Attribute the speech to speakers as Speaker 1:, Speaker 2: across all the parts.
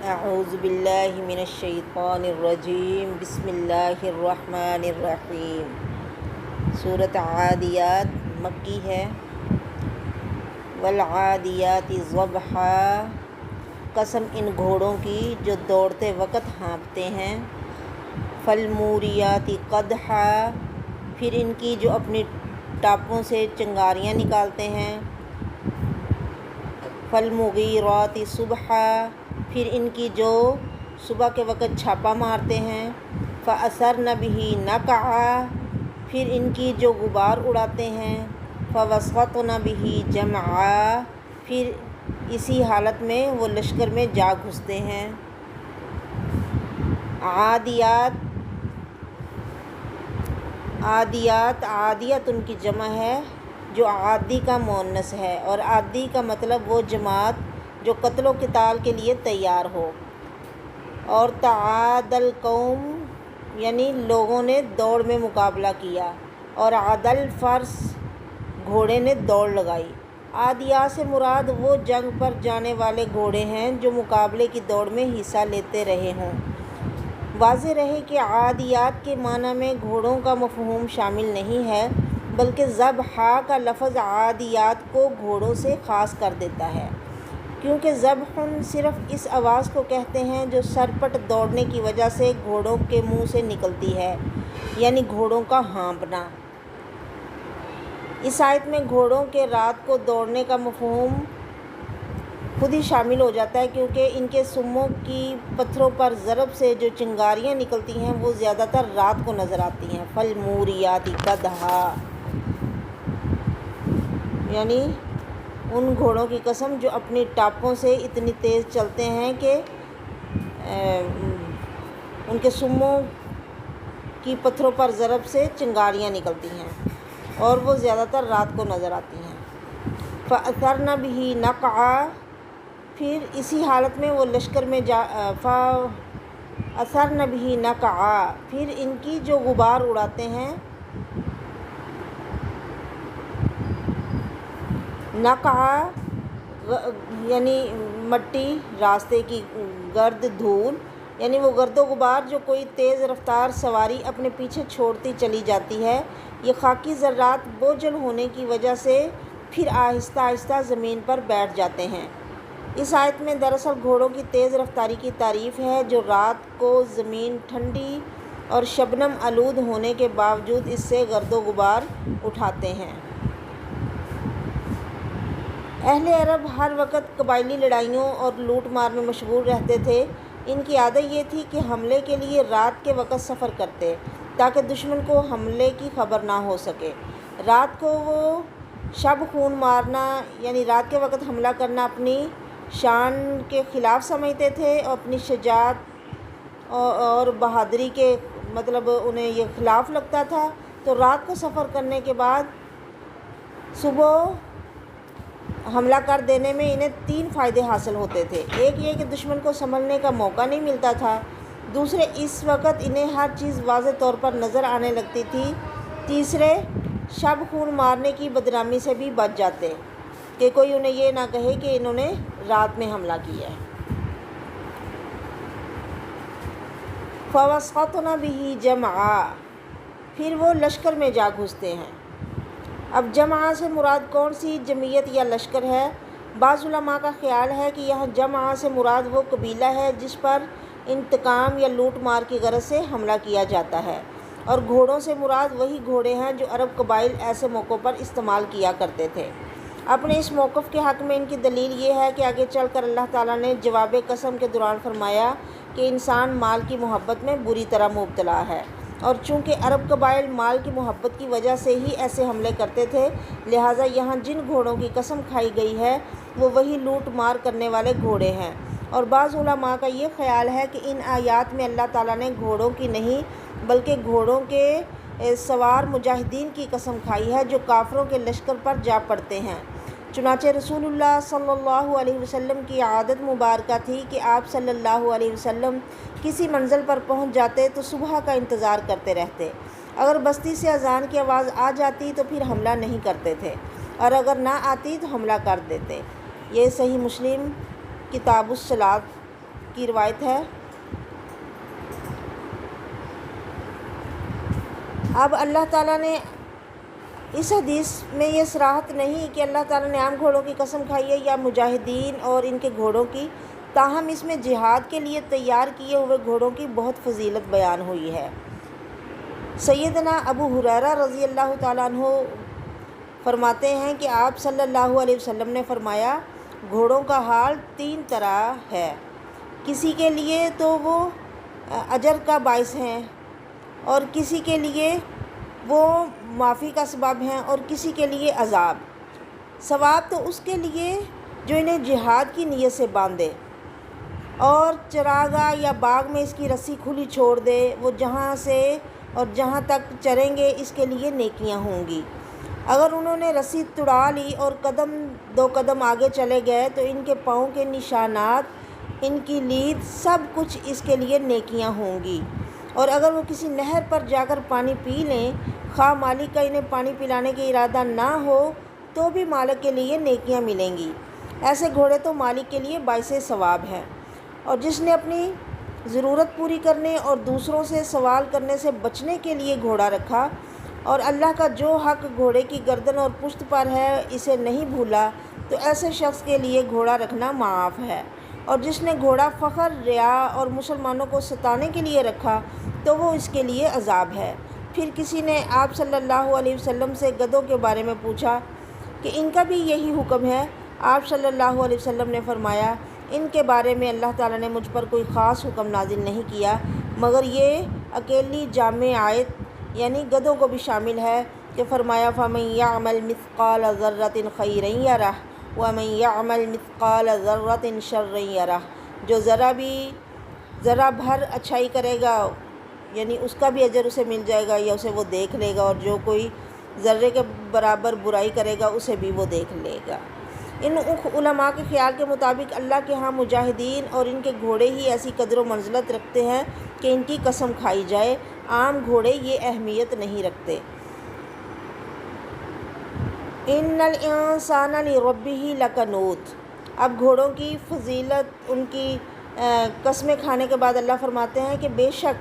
Speaker 1: اعوذ باللہ من الشیطان الرجیم بسم اللہ الرحمن الرحیم۔ سورۃ عادیات مکی ہے۔ والعادیات ضبحا، قسم ان گھوڑوں کی جو دوڑتے وقت ہانپتے ہیں۔ فالموریات قدحا، پھر ان کی جو اپنی ٹاپوں سے چنگاریاں نکالتے ہیں۔ فالمغیرات صبحا، پھر ان کی جو صبح کے وقت چھاپا مارتے ہیں۔ فأثرن به نقعا، پھر ان کی جو غبار اڑاتے ہیں۔ فوسطن به جمعا، پھر اسی حالت میں وہ لشکر میں جا گھستے ہیں۔ عادیات ان کی جمع ہے جو عادی کا مؤنث ہے، اور عادی کا مطلب وہ جماعت جو قتل و قتال کے لیے تیار ہو۔ اور تعاد القوم یعنی لوگوں نے دوڑ میں مقابلہ کیا، اور عدل فرس گھوڑے نے دوڑ لگائی۔ عادیات سے مراد وہ جنگ پر جانے والے گھوڑے ہیں جو مقابلے کی دوڑ میں حصہ لیتے رہے ہوں۔ واضح رہے کہ عادیات کے معنی میں گھوڑوں کا مفہوم شامل نہیں ہے، بلکہ ضبحا کا لفظ عادیات کو گھوڑوں سے خاص کر دیتا ہے، کیونکہ ضبحن صرف اس آواز کو کہتے ہیں جو سرپٹ دوڑنے کی وجہ سے گھوڑوں کے منہ سے نکلتی ہے، یعنی گھوڑوں کا ہانپنا۔ اس آیت میں گھوڑوں کے رات کو دوڑنے کا مفہوم خود ہی شامل ہو جاتا ہے، کیونکہ ان کے سموں کی پتھروں پر ضرب سے جو چنگاریاں نکلتی ہیں وہ زیادہ تر رات کو نظر آتی ہیں۔ فالموریات قدحا، یعنی ان گھوڑوں کی قسم جو اپنی ٹاپوں سے اتنی تیز چلتے ہیں کہ ان کے سموں کی پتھروں پر ضرب سے چنگاریاں نکلتی ہیں، اور وہ زیادہ تر رات کو نظر آتی ہیں۔ فأثرن به نقعا، پھر اسی حالت میں وہ لشکر میں فأثرن به نقعا، پھر ان کی جو غبار اڑاتے ہیں۔ نقعا یعنی مٹی، راستے کی گرد، دھول، یعنی وہ گرد و غبار جو کوئی تیز رفتار سواری اپنے پیچھے چھوڑتی چلی جاتی ہے۔ یہ خاکی ذرات بوجھل ہونے کی وجہ سے پھر آہستہ آہستہ زمین پر بیٹھ جاتے ہیں۔ اس آیت میں دراصل گھوڑوں کی تیز رفتاری کی تعریف ہے، جو رات کو زمین ٹھنڈی اور شبنم آلود ہونے کے باوجود اس سے گرد و غبار اٹھاتے ہیں۔ اہل عرب ہر وقت قبائلی لڑائیوں اور لوٹ مار میں مشغول رہتے تھے۔ ان کی عادت یہ تھی کہ حملے کے لیے رات کے وقت سفر کرتے، تاکہ دشمن کو حملے کی خبر نہ ہو سکے۔ رات کو وہ شب خون مارنا یعنی رات کے وقت حملہ کرنا اپنی شان کے خلاف سمجھتے تھے، اور اپنی شجاعت اور بہادری کے انہیں یہ خلاف لگتا تھا۔ تو رات کو سفر کرنے کے بعد صبح حملہ کر دینے میں انہیں 3 فائدے حاصل ہوتے تھے۔ ایک یہ کہ دشمن کو سنبھلنے کا موقع نہیں ملتا تھا، دوسرے اس وقت انہیں ہر چیز واضح طور پر نظر آنے لگتی تھی، تیسرے شب خون مارنے کی بدنامی سے بھی بچ جاتے کہ کوئی انہیں یہ نہ کہے کہ انہوں نے رات میں حملہ کیا ہے۔ فوسطن به جمعا، پھر وہ لشکر میں جا گھستے ہیں۔ اب جمعہ سے مراد کون سی جمعیت یا لشکر ہے؟ بعض علماء کا خیال ہے کہ یہاں جمعہ سے مراد وہ قبیلہ ہے جس پر انتقام یا لوٹ مار کی غرض سے حملہ کیا جاتا ہے، اور گھوڑوں سے مراد وہی گھوڑے ہیں جو عرب قبائل ایسے موقعوں پر استعمال کیا کرتے تھے۔ اپنے اس موقف کے حق میں ان کی دلیل یہ ہے کہ آگے چل کر اللہ تعالیٰ نے جواب قسم کے دوران فرمایا کہ انسان مال کی محبت میں بری طرح مبتلا ہے، اور چونکہ عرب قبائل مال کی محبت کی وجہ سے ہی ایسے حملے کرتے تھے، لہٰذا یہاں جن گھوڑوں کی قسم کھائی گئی ہے وہ وہی لوٹ مار کرنے والے گھوڑے ہیں۔ اور بعض علماء کا یہ خیال ہے کہ ان آیات میں اللہ تعالیٰ نے گھوڑوں کی نہیں بلکہ گھوڑوں کے سوار مجاہدین کی قسم کھائی ہے جو کافروں کے لشکر پر جا پڑتے ہیں۔ چنانچہ رسول اللہ صلی اللہ علیہ وسلم کی عادت مبارکہ تھی کہ آپ صلی اللہ علیہ وسلم کسی منزل پر پہنچ جاتے تو صبح کا انتظار کرتے رہتے۔ اگر بستی سے اذان کی آواز آ جاتی تو پھر حملہ نہیں کرتے تھے، اور اگر نہ آتی تو حملہ کر دیتے۔ یہ صحیح مسلم کتاب الصلاۃ کی روایت ہے۔ اب اللہ تعالیٰ نے اس حدیث میں یہ صراحت نہیں کہ اللہ تعالیٰ نے عام گھوڑوں کی قسم کھائی ہے یا مجاہدین اور ان کے گھوڑوں کی، تاہم اس میں جہاد کے لیے تیار کیے ہوئے گھوڑوں کی بہت فضیلت بیان ہوئی ہے۔ سیدنا ابو ہریرہ رضی اللہ تعالیٰ عنہ فرماتے ہیں کہ آپ صلی اللہ علیہ وسلم نے فرمایا، گھوڑوں کا حال 3 طرح ہے، کسی کے لیے تو وہ اجر کا باعث ہیں، اور کسی کے لیے وہ معافی کا سبب ہیں، اور کسی کے لیے عذاب۔ ثواب تو اس کے لیے جو انہیں جہاد کی نیت سے باندھے اور چراگاہ یا باغ میں اس کی رسی کھلی چھوڑ دے، وہ جہاں سے اور جہاں تک چریں گے اس کے لیے نیکیاں ہوں گی۔ اگر انہوں نے رسی توڑا لی اور 2 قدم آگے چلے گئے تو ان کے پاؤں کے نشانات، ان کی لید، سب کچھ اس کے لیے نیکیاں ہوں گی۔ اور اگر وہ کسی نہر پر جا کر پانی پی لیں، خواہ مالک کا انہیں پانی پلانے کا ارادہ نہ ہو تو بھی مالک کے لیے نیکیاں ملیں گی۔ ایسے گھوڑے تو مالک کے لیے باعث ثواب ہیں۔ اور جس نے اپنی ضرورت پوری کرنے اور دوسروں سے سوال کرنے سے بچنے کے لیے گھوڑا رکھا، اور اللہ کا جو حق گھوڑے کی گردن اور پشت پر ہے اسے نہیں بھولا، تو ایسے شخص کے لیے گھوڑا رکھنا معاف ہے۔ اور جس نے گھوڑا فخر، ریا اور مسلمانوں کو ستانے کے لیے رکھا تو وہ اس کے لیے عذاب ہے۔ پھر کسی نے آپ صلی اللہ علیہ وسلم سے گدھوں کے بارے میں پوچھا کہ ان کا بھی یہی حکم ہے؟ آپ صلی اللہ علیہ وسلم نے فرمایا، ان کے بارے میں اللہ تعالیٰ نے مجھ پر کوئی خاص حکم نازل نہیں کیا، مگر یہ اکیلی جامع آیت یعنی گدھوں کو بھی شامل ہے کہ فرمایا فَمَن يَعْمَلْ مِثْقَالَ ذَرَّةٍ خَيْرًا يَرَهُ وَمَن يَعْمَلْ مِثْقَالَ ذَرَّةٍ شَرًّا يَرَهُ، جو ذرا بھر اچھائی کرے گا یعنی اس کا بھی اجر اسے مل جائے گا یا اسے وہ دیکھ لے گا، اور جو کوئی ذرے کے برابر برائی کرے گا اسے بھی وہ دیکھ لے گا۔ ان علماء کے خیال کے مطابق اللہ کے ہاں مجاہدین اور ان کے گھوڑے ہی ایسی قدر و منزلت رکھتے ہیں کہ ان کی قسم کھائی جائے، عام گھوڑے یہ اہمیت نہیں رکھتے۔ ان الانسان لربہ لکنود، اب گھوڑوں کی فضیلت، ان کی قسمیں کھانے کے بعد اللہ فرماتے ہیں کہ بے شک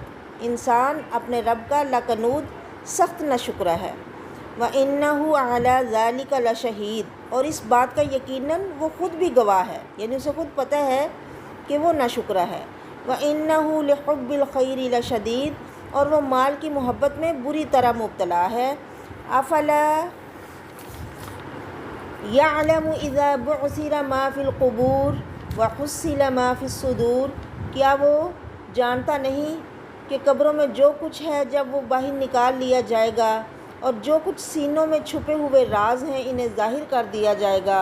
Speaker 1: انسان اپنے رب کا لکنود، سخت ناشکرا ہے۔ وَإِنَّهُ عَلَى ذَلِكَ لَشَهِيدٌ، اور اس بات کا یقیناً وہ خود بھی گواہ ہے، یعنی اسے خود پتہ ہے کہ وہ ناشکرا ہے۔ وَإِنَّهُ لِحُبِّ الْخَيْرِ لَشَدِيدٌ، اور وہ مال کی محبت میں بری طرح مبتلا ہے۔ أَفَلَا يَعْلَمُ إِذَا بُعْثِرَ مَا فِي الْقُبُورِ وَحُصِّلَ مَا فِي الصُّدُورِ، کیا وہ جانتا نہیں کہ قبروں میں جو کچھ ہے جب وہ باہر نکال لیا جائے گا، اور جو کچھ سینوں میں چھپے ہوئے راز ہیں انہیں ظاہر کر دیا جائے گا۔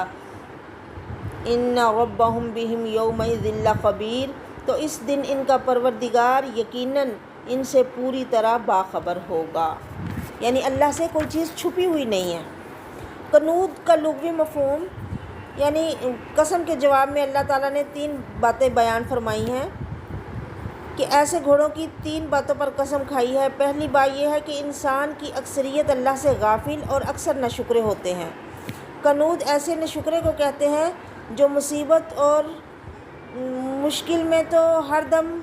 Speaker 1: إِنَّ رَبَّهُمْ بِهِمْ يَوْمَئِذٍ لَخَبِيرٌ، تو اس دن ان کا پروردگار یقیناً ان سے پوری طرح باخبر ہوگا، یعنی اللہ سے کوئی چیز چھپی ہوئی نہیں ہے۔ قنوت کا لغوی مفہوم یعنی قسم کے جواب میں اللہ تعالیٰ نے 3 باتیں بیان فرمائی ہیں کہ ایسے گھوڑوں کی 3 باتوں پر قسم کھائی ہے۔ پہلی بات یہ ہے کہ انسان کی اکثریت اللہ سے غافل اور اکثر ناشکرے ہوتے ہیں۔ قنوت ایسے ناشکرے کو کہتے ہیں جو مصیبت اور مشکل میں تو ہر دم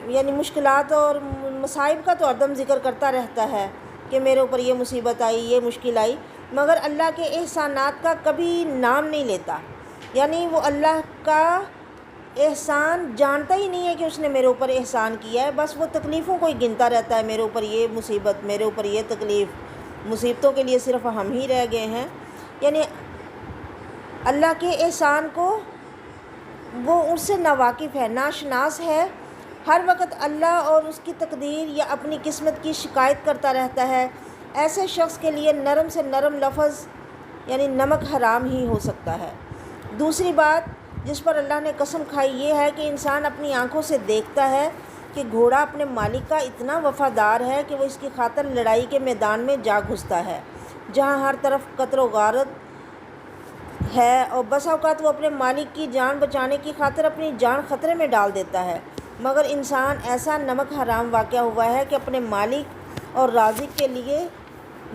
Speaker 1: یعنی مشکلات اور مصائب کا تو ہر دم ذکر کرتا رہتا ہے کہ میرے اوپر یہ مصیبت آئی، یہ مشکل آئی، مگر اللہ کے احسانات کا کبھی نام نہیں لیتا، یعنی وہ اللہ کا احسان جانتا ہی نہیں ہے کہ اس نے میرے اوپر احسان کیا ہے، بس وہ تکلیفوں کو ہی گنتا رہتا ہے، میرے اوپر یہ مصیبت، میرے اوپر یہ تکلیف، مصیبتوں کے لیے صرف ہم ہی رہ گئے ہیں۔ یعنی اللہ کے احسان کو وہ اس سے ناواقف ہے، ناشناس ہے، ہر وقت اللہ اور اس کی تقدیر یا اپنی قسمت کی شکایت کرتا رہتا ہے۔ ایسے شخص کے لیے نرم سے نرم لفظ یعنی نمک حرام ہی ہو سکتا ہے۔ دوسری بات جس پر اللہ نے قسم کھائی یہ ہے کہ انسان اپنی آنکھوں سے دیکھتا ہے کہ گھوڑا اپنے مالک کا اتنا وفادار ہے کہ وہ اس کی خاطر لڑائی کے میدان میں جا گھستا ہے جہاں ہر طرف قتل و غارت ہے، اور بس اوقات وہ اپنے مالک کی جان بچانے کی خاطر اپنی جان خطرے میں ڈال دیتا ہے، مگر انسان ایسا نمک حرام واقع ہوا ہے کہ اپنے مالک اور رازق کے لیے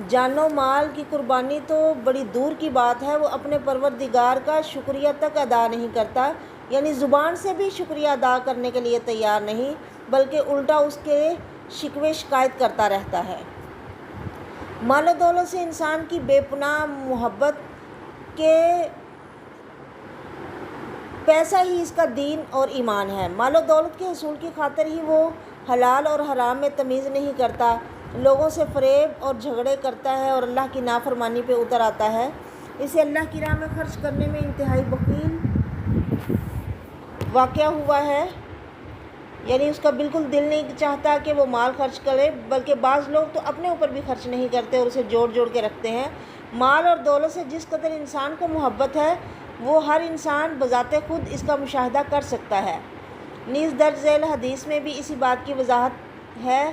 Speaker 1: جان و مال کی قربانی تو بڑی دور کی بات ہے، وہ اپنے پروردگار کا شکریہ تک ادا نہیں کرتا یعنی زبان سے بھی شکریہ ادا کرنے کے لیے تیار نہیں، بلکہ الٹا اس کے شکوے شکایت کرتا رہتا ہے۔ مال و دولت سے انسان کی بے پناہ محبت کہ پیسہ ہی اس کا دین اور ایمان ہے۔ مال و دولت کے حصول کی خاطر ہی وہ حلال اور حرام میں تمیز نہیں کرتا، لوگوں سے فریب اور جھگڑے کرتا ہے اور اللہ کی نافرمانی پہ اتر آتا ہے۔ اسے اللہ کی راہ میں خرچ کرنے میں انتہائی بخیل واقع ہوا ہے، یعنی اس کا بالکل دل نہیں چاہتا کہ وہ مال خرچ کرے، بلکہ بعض لوگ تو اپنے اوپر بھی خرچ نہیں کرتے اور اسے جوڑ جوڑ کے رکھتے ہیں۔ مال اور دولت سے جس قدر انسان کو محبت ہے وہ ہر انسان بذات خود اس کا مشاہدہ کر سکتا ہے۔ نیز درج ذیل حدیث میں بھی اسی بات کی وضاحت ہے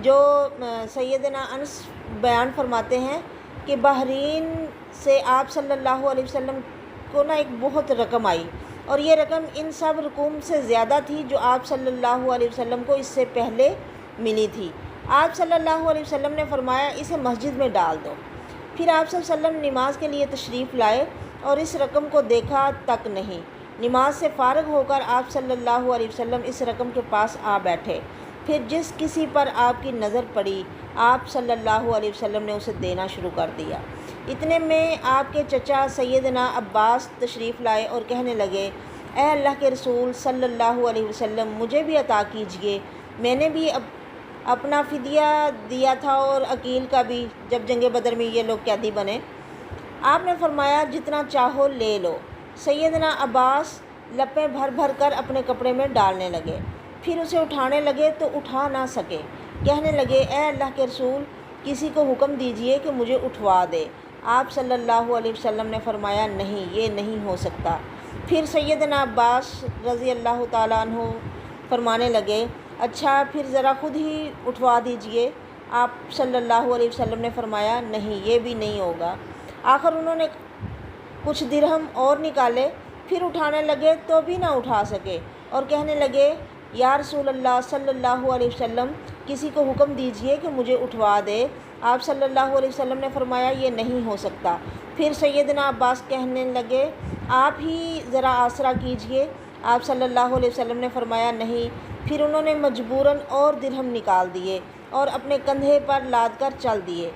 Speaker 1: جو سیدنا انس بیان فرماتے ہیں کہ بحرین سے آپ صلی اللہ علیہ وسلم کو ایک بہت رقم آئی، اور یہ رقم ان سب رقوم سے زیادہ تھی جو آپ صلی اللہ علیہ وسلم کو اس سے پہلے ملی تھی۔ آپ صلی اللہ علیہ وسلم نے فرمایا اسے مسجد میں ڈال دو۔ پھر آپ صلی اللہ علیہ وسلم نماز کے لیے تشریف لائے اور اس رقم کو دیکھا تک نہیں۔ نماز سے فارغ ہو کر آپ صلی اللہ علیہ وسلم اس رقم کے پاس آ بیٹھے۔ پھر جس کسی پر آپ کی نظر پڑی آپ صلی اللہ علیہ وسلم نے اسے دینا شروع کر دیا۔ اتنے میں آپ کے چچا سیدنا عباس تشریف لائے اور کہنے لگے، اے اللہ کے رسول صلی اللہ علیہ وسلم، مجھے بھی عطا کیجئے، میں نے بھی اپنا فدیہ دیا تھا اور عقیل کا بھی جب جنگ بدر میں یہ لوگ قیدی بنے۔ آپ نے فرمایا جتنا چاہو لے لو۔ سیدنا عباس لپیں بھر بھر کر اپنے کپڑے میں ڈالنے لگے، پھر اسے اٹھانے لگے تو اٹھا نہ سکے، کہنے لگے، اے اللہ کے رسول، کسی کو حکم دیجئے کہ مجھے اٹھوا دے۔ آپ صلی اللہ علیہ وسلم نے فرمایا نہیں، یہ نہیں ہو سکتا۔ پھر سیدنا عباس رضی اللہ تعالیٰ عنہ فرمانے لگے، اچھا پھر ذرا خود ہی اٹھوا دیجئے۔ آپ صلی اللہ علیہ وسلم نے فرمایا نہیں، یہ بھی نہیں ہوگا۔ آخر انہوں نے کچھ درہم اور نکالے، پھر اٹھانے لگے تو بھی نہ اٹھا سکے اور کہنے لگے، یا رسول اللہ صلی اللہ علیہ وسلم، کسی کو حکم دیجئے کہ مجھے اٹھوا دے۔ آپ صلی اللہ علیہ وسلم نے فرمایا یہ نہیں ہو سکتا۔ پھر سیدنا عباس کہنے لگے، آپ ہی ذرا آسرا کیجئے۔ آپ صلی اللہ علیہ وسلم نے فرمایا نہیں۔ پھر انہوں نے مجبوراً اور درہم نکال دیے اور اپنے کندھے پر لاد کر چل دیے۔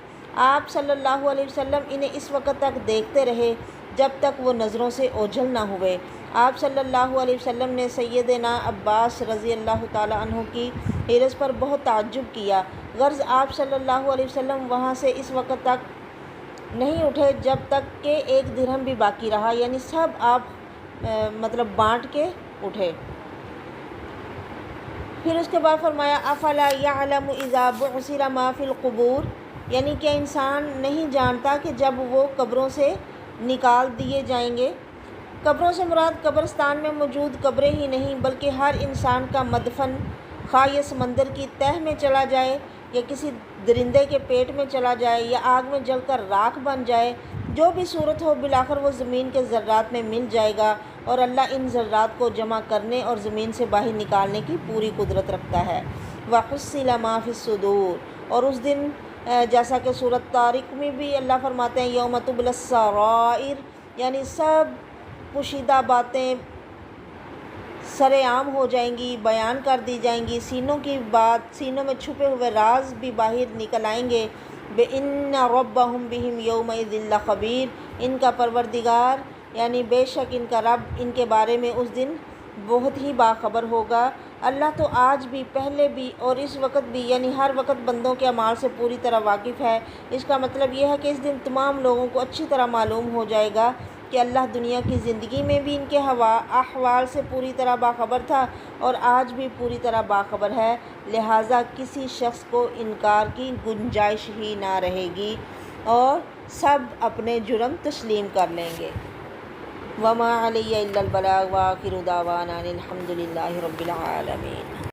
Speaker 1: آپ صلی اللہ علیہ وسلم انہیں اس وقت تک دیکھتے رہے جب تک وہ نظروں سے اوجھل نہ ہوئے۔ آپ صلی اللہ علیہ وسلم نے سیدنا عباس رضی اللہ تعالیٰ عنہ کی حرص پر بہت تعجب کیا، غرض آپ صلی اللہ علیہ وسلم وہاں سے اس وقت تک نہیں اٹھے جب تک کہ ایک درہم بھی باقی رہا، یعنی سب آپ بانٹ کے اٹھے۔ پھر اس کے بعد فرمایا، افلا یعلم اذا بعثر ما فی القبور، یعنی کہ انسان نہیں جانتا کہ جب وہ قبروں سے نکال دیے جائیں گے۔ قبروں سے مراد قبرستان میں موجود قبریں ہی نہیں، بلکہ ہر انسان کا مدفن، خواہ یہ سمندر کی تہہ میں چلا جائے یا کسی درندے کے پیٹ میں چلا جائے یا آگ میں جل کر راکھ بن جائے، جو بھی صورت ہو بالآخر وہ زمین کے ذرات میں مل جائے گا، اور اللہ ان ذرات کو جمع کرنے اور زمین سے باہر نکالنے کی پوری قدرت رکھتا ہے۔ وَحُصِّلَ مَا فِي الصُّدُورِ، اور اس دن جیسا کہ سورۃ طارق میں بھی اللہ فرماتے ہیں، یوم تبلی السرائر، یعنی سب پوشیدہ باتیں سر عام ہو جائیں گی، بیان کر دی جائیں گی، سینوں کی بات، سینوں میں چھپے ہوئے راز بھی باہر نکل آئیں گے۔ بِإِنَّ رَبَّهُمْ بِهِمْ يَوْمَئِذٍ لَخَبِيرٌ، ان کا پروردگار یعنی بے شک ان کا رب ان کے بارے میں اس دن بہت ہی باخبر ہوگا۔ اللہ تو آج بھی، پہلے بھی اور اس وقت بھی، یعنی ہر وقت بندوں کے اعمال سے پوری طرح واقف ہے۔ اس کا مطلب یہ ہے کہ اس دن تمام لوگوں کو اچھی طرح معلوم ہو جائے گا کہ اللہ دنیا کی زندگی میں بھی ان کے احوال سے پوری طرح باخبر تھا اور آج بھی پوری طرح باخبر ہے، لہٰذا کسی شخص کو انکار کی گنجائش ہی نہ رہے گی اور سب اپنے جرم تسلیم کر لیں گے۔ وَمَا عَلَيَّ إِلَّا الْبَلَاغُ وَآخِرُ دَعْوَانَا أَنِ الْحَمْدُ لِلَّهِ رَبِّ الْعَالَمِينَ۔